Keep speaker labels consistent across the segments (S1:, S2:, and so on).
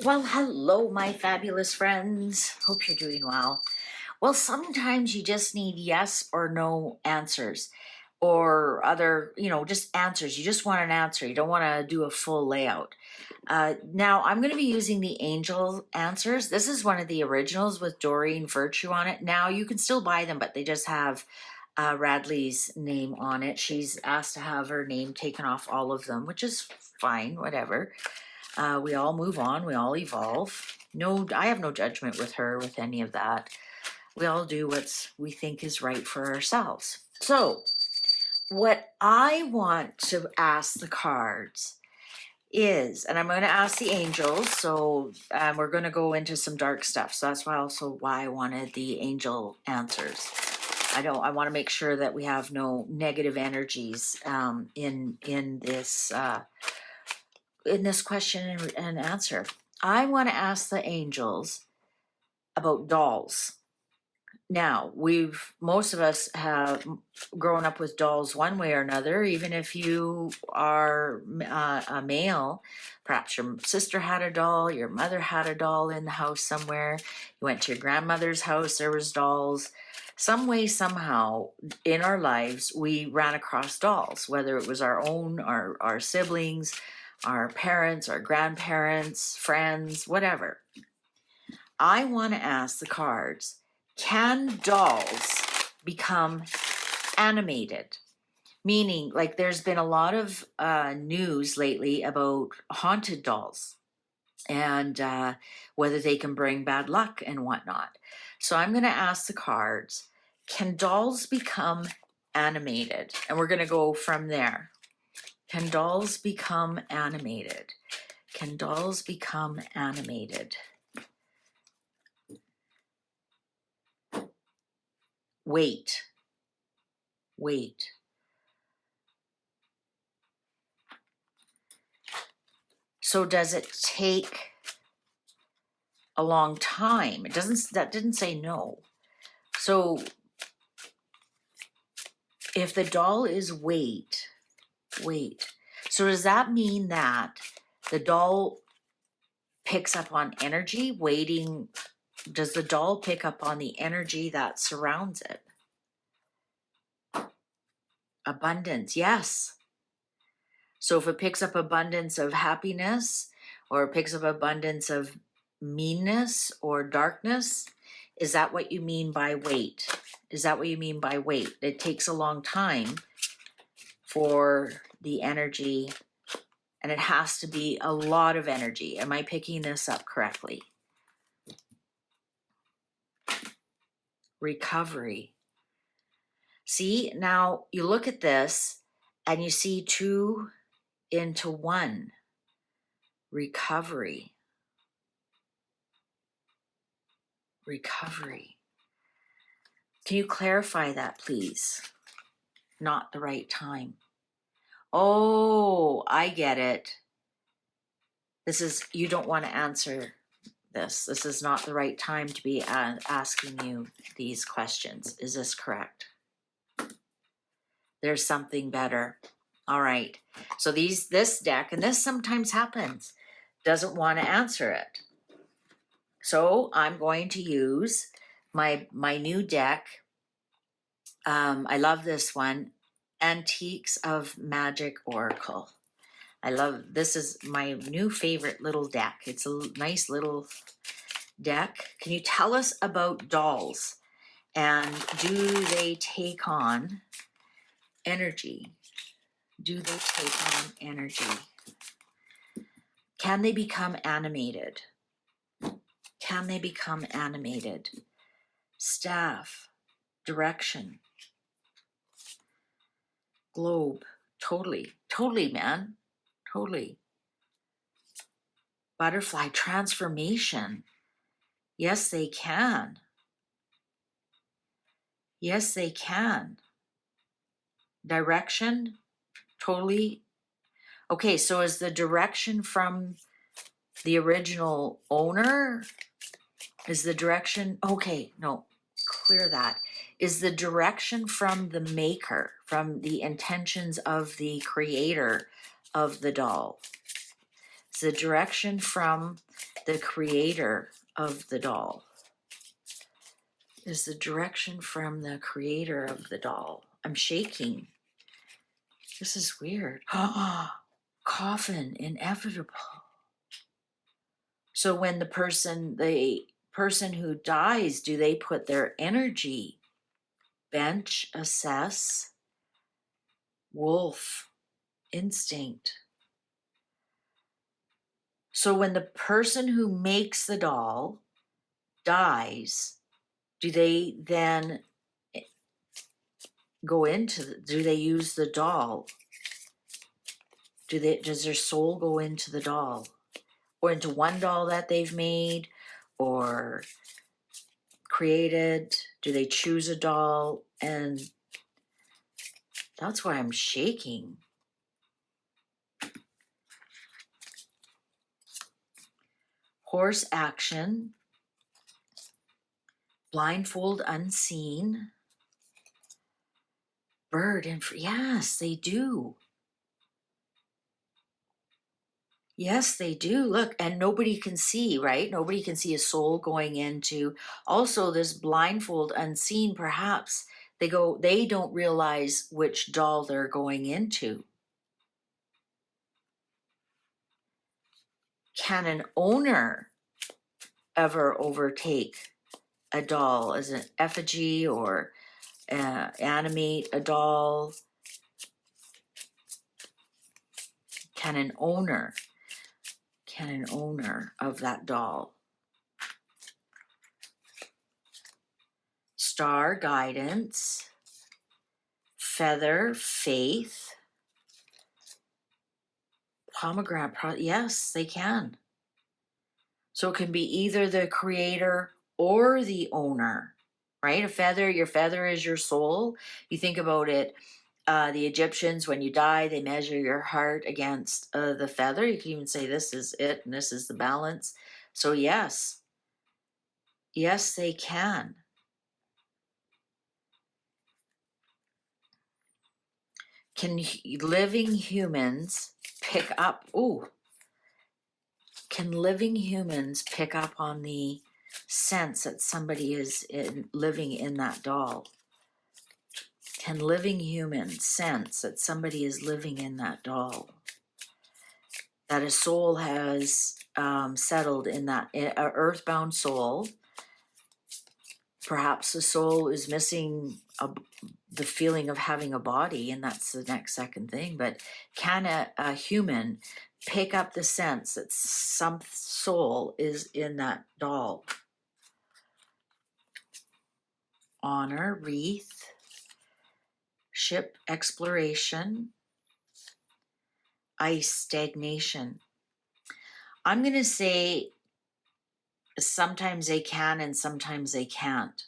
S1: Well, hello, my fabulous friends. Hope you're doing well. Well, sometimes you just need yes or no answers or other, just answers. You just want an answer. You don't want to do a full layout. Now, I'm going to be using the angel answers. This is one of the originals with Doreen Virtue on it. Now, you can still buy them, but they just have Radley's name on it. She's asked to have her name taken off all of them, which is fine, whatever. We all move on, we all evolve. No, I have no judgment with her with any of that. We all do what we think is right for ourselves. So, what I want to ask the cards is, and I'm going to ask the angels, so we're going to go into some dark stuff. So that's why I wanted the angel answers. I want to make sure that we have no negative energies in this question and answer. I want to ask the angels about dolls. Now, most of us have grown up with dolls one way or another. Even if you are a male, perhaps your sister had a doll, your mother had a doll in the house somewhere. You went to your grandmother's house, there was dolls. Some way, somehow, in our lives, we ran across dolls, whether it was our own, our siblings, our parents, our grandparents, friends, whatever. I want to ask the cards, can dolls become animated? Meaning, like, there's been a lot of news lately about haunted dolls and whether they can bring bad luck and whatnot. So I'm going to ask the cards, can dolls become animated? And we're going to go from there. Can dolls become animated? Can dolls become animated? Wait. So does it take a long time? That didn't say no. So if the doll is wait. So does that mean that the doll picks up on energy waiting? Does the doll pick up on the energy that surrounds it? Abundance, yes. So if it picks up abundance of happiness or it picks up abundance of meanness or darkness, is that what you mean by wait? Is that what you mean by wait? It takes a long time for the energy, and it has to be a lot of energy. Am I picking this up correctly? Recovery. See, now you look at this and you see 2 into 1. Recovery. Can you clarify that, please? Not the right time. Oh, I get it. You don't want to answer this. This is not the right time to be asking you these questions. Is this correct? There's something better. All right. So this deck, and this sometimes happens, doesn't want to answer it. So I'm going to use my new deck. I love this one, Antiques of Magic Oracle. This is my new favorite little deck. It's a nice little deck. Can you tell us about dolls? And do they take on energy? Can they become animated? Staff, direction, globe, totally, man, totally. Butterfly, transformation. Yes, they can. Direction, totally. Okay, so is the direction from the original owner? Okay, no, clear that. Is the direction from the maker, from the intentions of the creator of the doll? Is the direction from the creator of the doll? Is the direction from the creator of the doll? I'm shaking. This is weird. Coffin, inevitable. So when the person who dies, do they put their energy? Bench, assess, wolf, instinct. So when the person who makes the doll dies, do they then do they use the doll? Does their soul go into the doll? Or into one doll that they've made or created? Do they choose a doll? And that's why I'm shaking. Horse action, blindfold unseen, bird yes, they do. Yes, they do. Look, and nobody can see, right? Nobody can see a soul going into. Also, this blindfold unseen, perhaps they don't realize which doll they're going into. Can an owner ever overtake a doll as an effigy or animate a doll? Can an owner of that doll? Star, guidance, feather, faith, pomegranate, yes, they can. So it can be either the creator or the owner, right? Your feather is your soul. You think about it, the Egyptians, when you die, they measure your heart against the feather. You can even say this is it and this is the balance. So yes, they can. Can living humans pick up? Can living humans pick up on the sense that somebody is living in that doll? Can living humans sense that somebody is living in that doll? That a soul has settled in that, an earthbound soul. Perhaps the soul is missing the feeling of having a body, and that's the next second thing. But can a human pick up the sense that some soul is in that doll? Honor, wreath, ship, exploration, ice, stagnation. I'm going to say sometimes they can and sometimes they can't.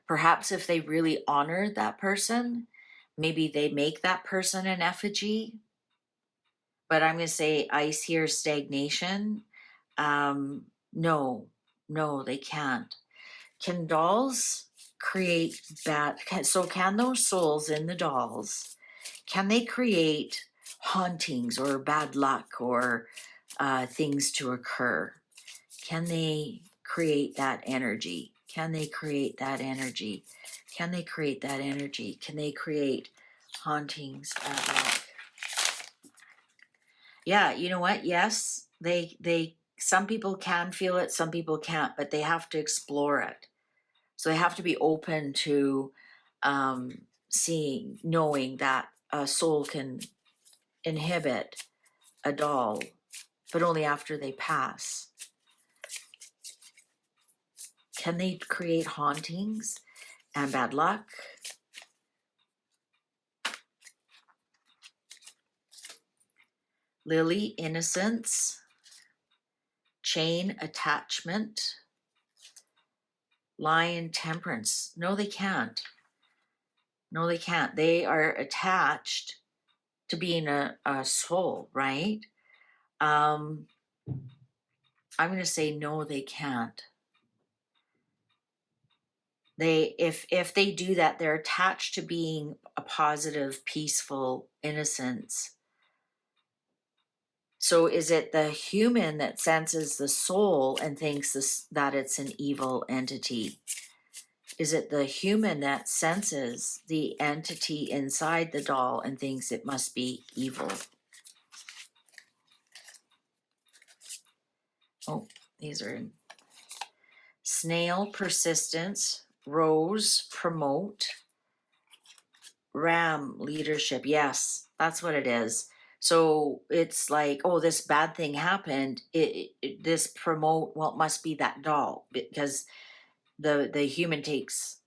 S1: Perhaps if they really honored that person, maybe they make that person an effigy. But I'm going to say ice here, stagnation. No, they can't. Can dolls create can those souls in the dolls, can they create hauntings or bad luck or things to occur? Can they create that energy? Can they create that energy? Can they create that energy? Can they create hauntings, bad luck? Yeah, you know what? Yes, they some people can feel it, some people can't, but they have to explore it. So they have to be open to knowing that a soul can inhibit a doll, but only after they pass. Can they create hauntings and bad luck? Lily, innocence. Chain, attachment. Lion, temperance. No, they can't. No, they can't. They are attached to being a soul, right? I'm going to say no, they can't. If they do that, they're attached to being a positive, peaceful innocence. So is it the human that senses the soul and thinks that it's an evil entity? Is it the human that senses the entity inside the doll and thinks it must be evil? Oh, these are in snail, persistence, rose, promote, ram, leadership. Yes, that's what it is. So it's like, oh, this bad thing happened. This promote, well, it must be that doll, because the human takes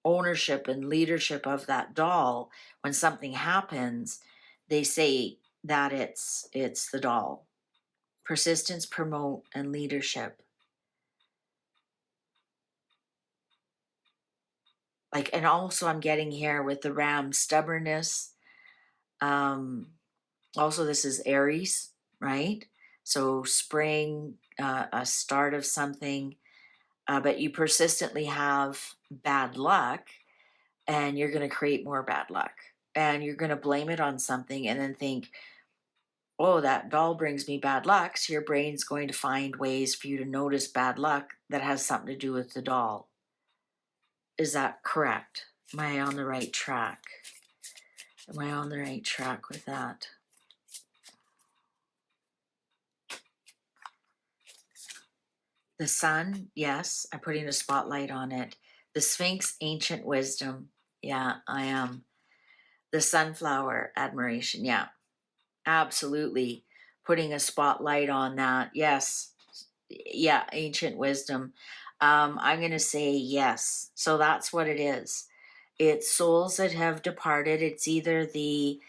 S1: ownership and leadership of that doll. When something happens, they say that it's the doll. Persistence, promote, and leadership. Like, and also I'm getting here with the ram, stubbornness. Also, this is Aries, right? So spring, a start of something, but you persistently have bad luck, and you're going to create more bad luck, and you're going to blame it on something and then think, oh, that doll brings me bad luck. So your brain's going to find ways for you to notice bad luck that has something to do with the doll. Is that correct? Am I on the right track? Am I on the right track with that? The sun, yes, I'm putting a spotlight on it. The Sphinx, ancient wisdom. Yeah, I am. The sunflower, admiration. Yeah, absolutely. Putting a spotlight on that. Yes. Yeah, ancient wisdom. I'm going to say yes. So that's what it is. It's souls that have departed. It's either the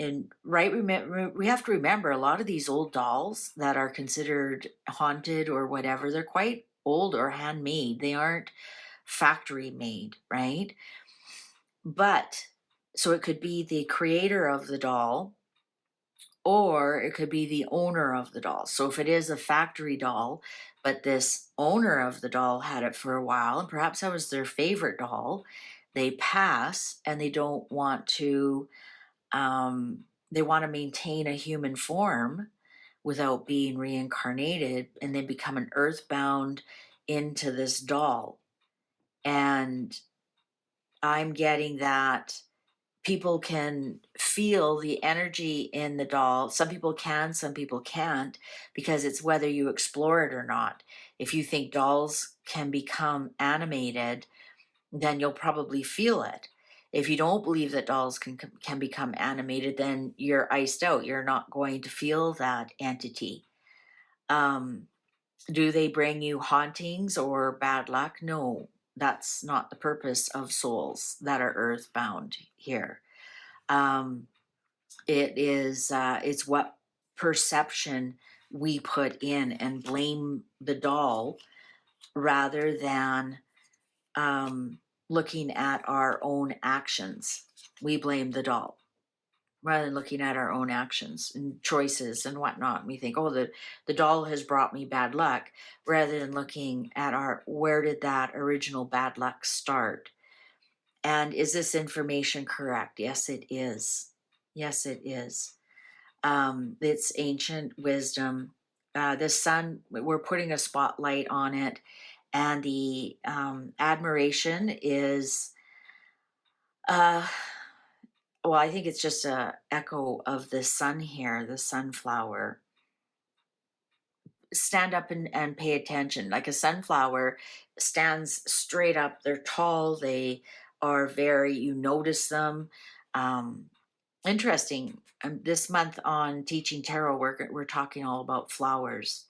S1: and right, remember, we have to remember, a lot of these old dolls that are considered haunted or whatever, they're quite old or handmade. They aren't factory made, right? But so it could be the creator of the doll, or it could be the owner of the doll. So if it is a factory doll, but this owner of the doll had it for a while, and perhaps that was their favorite doll, they pass and they don't want to, they want to maintain a human form without being reincarnated, and they become an earthbound into this doll. And I'm getting that people can feel the energy in the doll. Some people can, some people can't, because it's whether you explore it or not. If you think dolls can become animated, then you'll probably feel it. If you don't believe that dolls can become animated, then you're iced out. You're not going to feel that entity. Um, do they bring you hauntings or bad luck? No, that's not the purpose of souls that are earthbound here. Um, it's what perception we put in and blame the doll rather than looking at our own actions. We blame the doll rather than looking at our own actions and choices and whatnot. We think, oh, the doll has brought me bad luck, rather than looking at where did that original bad luck start? And is this information correct? Yes, it is. Yes, it is. It's ancient wisdom. The sun, we're putting a spotlight on it, and the admiration is, uh, well, I think it's just a echo of the sun here, the sunflower. Stand up and pay attention. Like a sunflower stands straight up. They're tall. They are very, you notice them. Um, Interesting. This month on Teaching Tarot, we're talking all about flowers,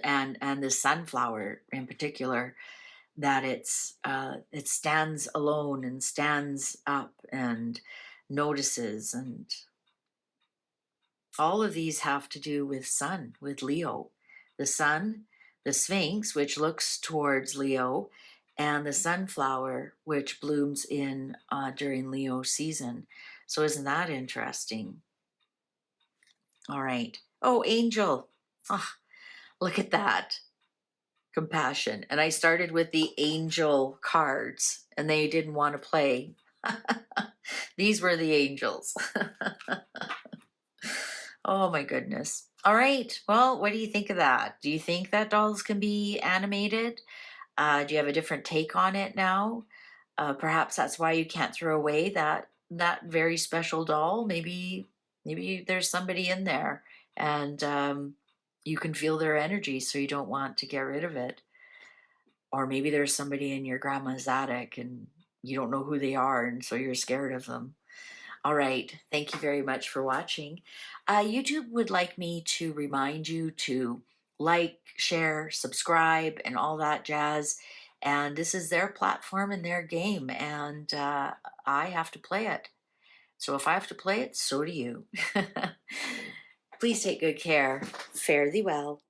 S1: and the sunflower in particular. That it stands alone and stands up and notices, and all of these have to do with sun, with Leo, the sun, the Sphinx, which looks towards Leo, and the sunflower, which blooms in during Leo season. So isn't that interesting? All right. Oh, angel. Ah, look at that. Compassion. And I started with the angel cards, and they didn't want to play. These were the angels. Oh my goodness. All right. Well, what do you think of that? Do you think that dolls can be animated? Do you have a different take on it now? Perhaps that's why you can't throw away that very special doll. Maybe there's somebody in there, and you can feel their energy, so you don't want to get rid of it. Or maybe there's somebody in your grandma's attic, and you don't know who they are, and so you're scared of them. All right. Thank you very much for watching. YouTube would like me to remind you to like, share, subscribe, and all that jazz. And this is their platform and their game, and I have to play it. So if I have to play it, so do you. Please take good care. Fare thee well.